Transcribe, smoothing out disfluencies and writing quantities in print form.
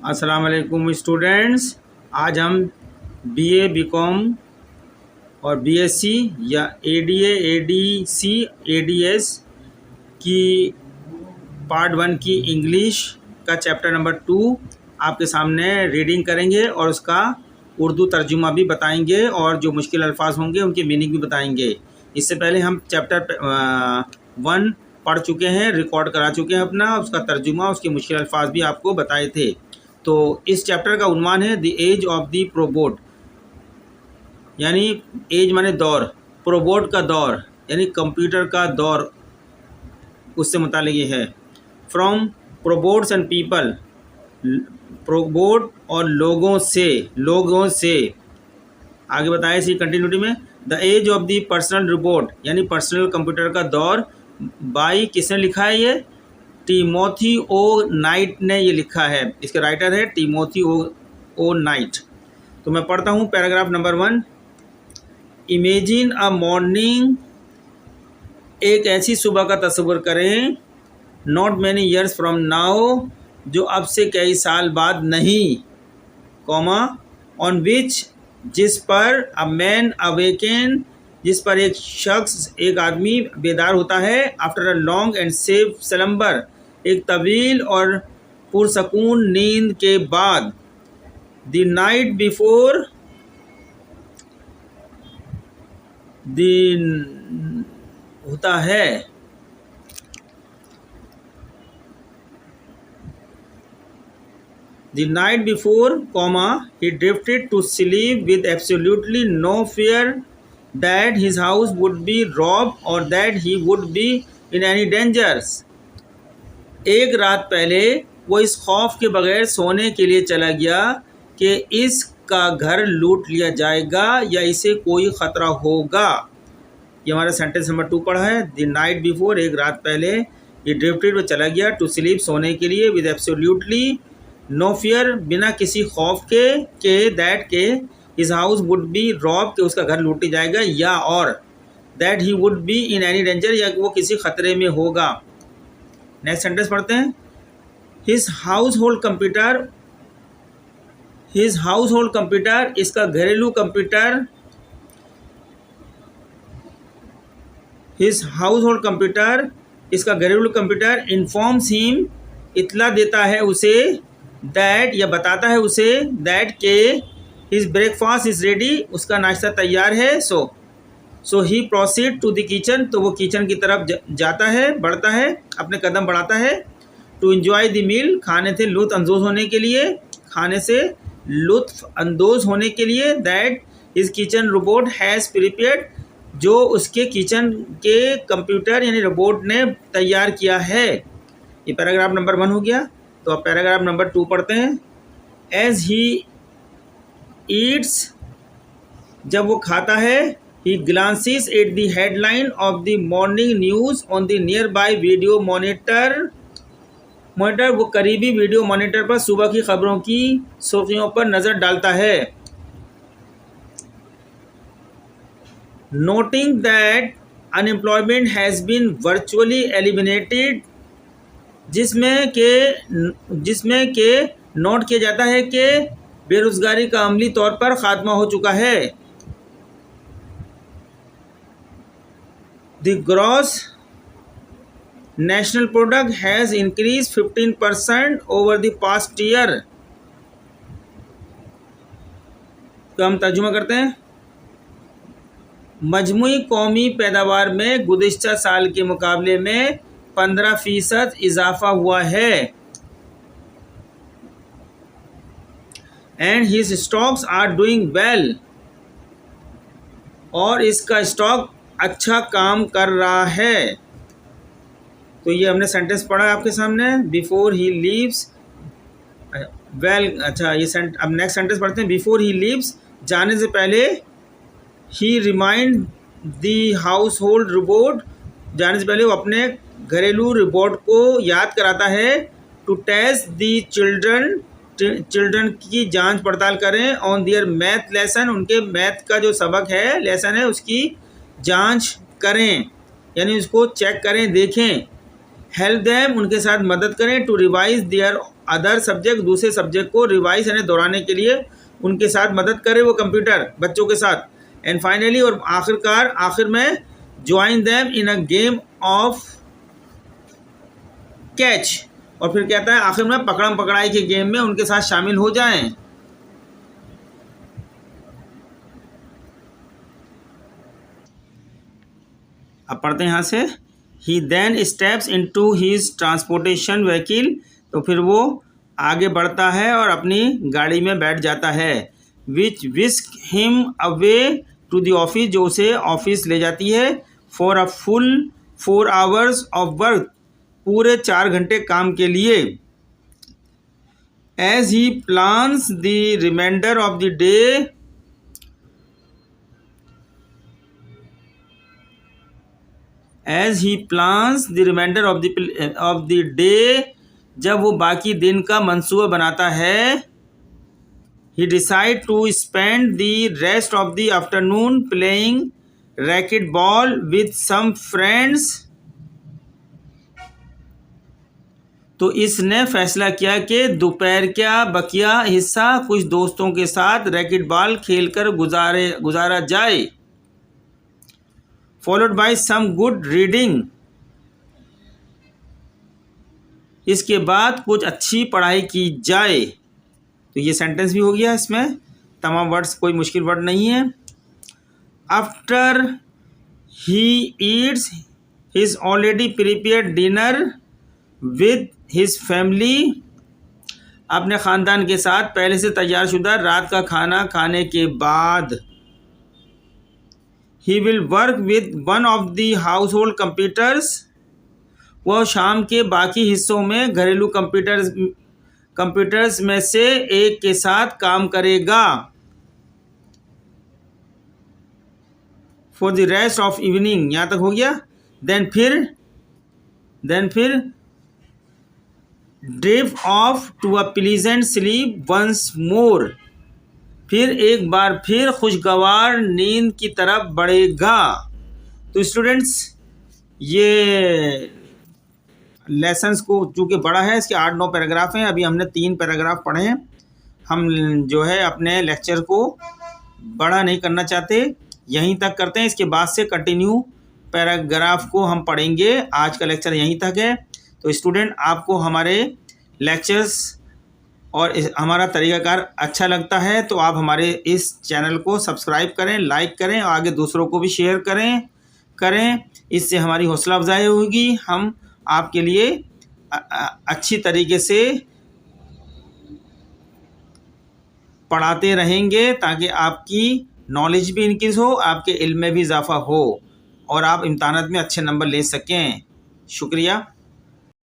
अस्सलाम वालेकुम स्टूडेंट्स। आज हम बीए, बीकॉम और बीएससी या एडीए, एडीसी, एडीएस की पार्ट 1 की इंग्लिश का चैप्टर नंबर 2 आपके सामने रीडिंग करेंगे और उसका उर्दू तर्जुमा भी बताएंगे और जो मुश्किल अल्फाज होंगे उनकी मीनिंग भी बताएंगे। इससे पहले हम चैप्टर 1 पढ़ चुके हैं, रिकॉर्ड करा चुके हैं अपना, उसका तर्जुमा, उसके मुश्किल अल्फाज भी आपको बताए थे। तो इस चैप्टर का उन्वान है द एज ऑफ द प्रोबोट, यानी एज माने दौर, प्रोबोट का दौर यानी कंप्यूटर का दौर, उससे मुताल्लिक़ ये है। From probots and people, probot और लोगों से आगे बताया इसी कंटिन्यूटी में। The age of the personal robot यानी पर्सनल कंप्यूटर का दौर, बाई किसने लिखा है? ये टिमोथी ओ नाइट ने ये लिखा है। इसके राइटर है टिमोथी ओ नाइट। तो मैं पढ़ता हूँ paragraph number 1। Imagine a morning, एक ऐसी सुबह का तस्वीर करें, not many years from now, जो अब से कई साल बाद नहीं, कॉमा, ऑन विच, जिस पर, अ मैन अवेकन, जिस पर एक शख्स, एक आदमी बेदार होता है, after a long and safe slumber, एक तवील और पुरसकून नींद के बाद, द नाइट बिफोर, द होता है, the night before, comma, he drifted to sleep with absolutely no fear that his house would be robbed or that he would be in any dangers. एक रात पहले वो इस खौफ के बगैर सोने के लिए चला गया कि इसका घर लूट लिया जाएगा या इसे कोई ख़तरा होगा। ये हमारा सेंटेंस नंबर 2 पढ़ा है। द नाइट बिफोर, एक रात पहले, ये ड्रिफ्टेड, वो चला गया, टू स्लीप, सोने के लिए, विद एब्सोल्यूटली नो फियर, बिना किसी खौफ के दैट के his house would be rob, के उसका घर लूट लिया जाएगा, या और that he would be in any danger, या वो किसी खतरे में होगा। नेक्स्ट सेंटेंस पढ़ते हैं। His house hold computer, his house hold computer, इसका घरेलू computer, his house hold computer, इसका घरेलू कंप्यूटर, इन्फॉर्म्स हिम, इतला देता है उसे, दैट, या बताता है उसे, दैट के हिज ब्रेकफास्ट इज़ रेडी, उसका नाश्ता तैयार है। सो ही प्रोसीड टू द किचन, तो वो किचन की तरफ जाता है, बढ़ता है, अपने कदम बढ़ाता है। टू एंजॉय द मील, खाने से लुत्फ़ अंदोज़ होने के लिए, खाने से लुत्फ़ अंदोज़ होने के लिए, that his kitchen robot has prepared, जो उसके किचन के कंप्यूटर यानी रोबोट ने तैयार किया है। ये पैराग्राफ नंबर 1 हो गया। तो अब पैराग्राफ नंबर 2 पढ़ते हैं। एज ही ईट्स, जब वो खाता है, he glances at the headline of the morning news on the nearby video monitor, वो करीबी वीडियो मॉनिटर पर सुबह की खबरों की सुर्खियों पर नज़र डालता है। Noting that unemployment has been virtually eliminated, जिसमें के नोट किया जाता है कि बेरोज़गारी का अमली तौर पर ख़ात्मा हो चुका है। The gross national product has increase 15% over the past year. तो हम तर्जुमा करते हैं। मजमूई कौमी पैदावार में गुज़िश्ता साल के मुकाबले में 15% इजाफा हुआ है। And his stocks are doing well, और इसका स्टॉक अच्छा काम कर रहा है। तो ये हमने सेंटेंस पढ़ा आपके सामने। बिफोर ही लीव्स, वेल, अच्छा ये अब नेक्स्ट सेंटेंस पढ़ते हैं। बिफोर ही लीव्स, जाने से पहले, he remind the household robot, जाने से पहले वो अपने घरेलू रोबोट को याद कराता है, टू टेस्ट द चिल्ड्रन की जांच पड़ताल करें, ऑन दियर मैथ लेसन, उनके मैथ का जो सबक है, लेसन है, उसकी जांच करें, यानी उसको चेक करें, देखें। हेल्प देम, उनके साथ मदद करें, to revise their other subject, दूसरे सब्जेक्ट को रिवाइज यानी दोहराने के लिए उनके साथ मदद करे वो कंप्यूटर बच्चों के साथ। एंड फाइनली और आखिर में join them in a game of catch, और फिर कहता है आखिर में पकड़म पकड़ाई के गेम में उनके साथ शामिल हो जाएं। अब पढ़ते हैं यहाँ से। He then steps into his transportation vehicle, तो फिर वो आगे बढ़ता है और अपनी गाड़ी में बैठ जाता है। Which whisks him away to the office, जो उसे ऑफिस ले जाती है। For a full 4 hours of work, पूरे 4 घंटे काम के लिए। As he plans the reminder of the day, as he plans the reminder of the day, जब वो बाकी दिन का मंसूबा बनाता है। He decide to spend the rest of the afternoon playing racquetball with some friends, तो इसने फैसला किया कि दोपहर का बकिया हिस्सा कुछ दोस्तों के साथ रैकेट बॉल खेलकर गुजारा जाए। Followed by some good reading, इसके बाद कुछ अच्छी पढ़ाई की जाए। तो ये सेंटेंस भी हो गया, इसमें तमाम वर्ड्स, कोई मुश्किल वर्ड नहीं है। After he eats his already prepared dinner with his family, अपने ख़ानदान के साथ पहले से तैयारशुदा रात का खाना खाने के बाद। He will work with one of the house hold computers, वह शाम के बाकी हिस्सों में घरेलू कंप्यूटर्स में से एक के साथ काम करेगा। For the rest of evening, यहाँ तक हो गया। देन फिर drift off to a pleasant sleep once more, फिर एक बार फिर खुशगवार नींद की तरफ बढ़ेगा। तो स्टूडेंट्स, ये लेसन्स को चूँकि बड़ा है, इसके 8-9 पैराग्राफ हैं, अभी हमने 3 पैराग्राफ पढ़े हैं। हम जो है अपने लेक्चर को बड़ा नहीं करना चाहते, यहीं तक करते हैं। इसके बाद से कंटिन्यू पैराग्राफ को हम पढ़ेंगे। आज का लेक्चर यहीं तक है। तो स्टूडेंट, आपको हमारे लेक्चर्स और हमारा तरीक़ाकार अच्छा लगता है तो आप हमारे इस चैनल को सब्सक्राइब करें, लाइक करें और आगे दूसरों को भी शेयर करें। इससे हमारी हौसला अफजाई होगी। हम आपके लिए अच्छी तरीके से पढ़ाते रहेंगे ताकि आपकी नॉलेज भी इंक्रीज़ हो, आपके इल्म में भी इजाफ़ा हो और आप इम्तहानात में अच्छे नंबर ले सकें। शुक्रिया।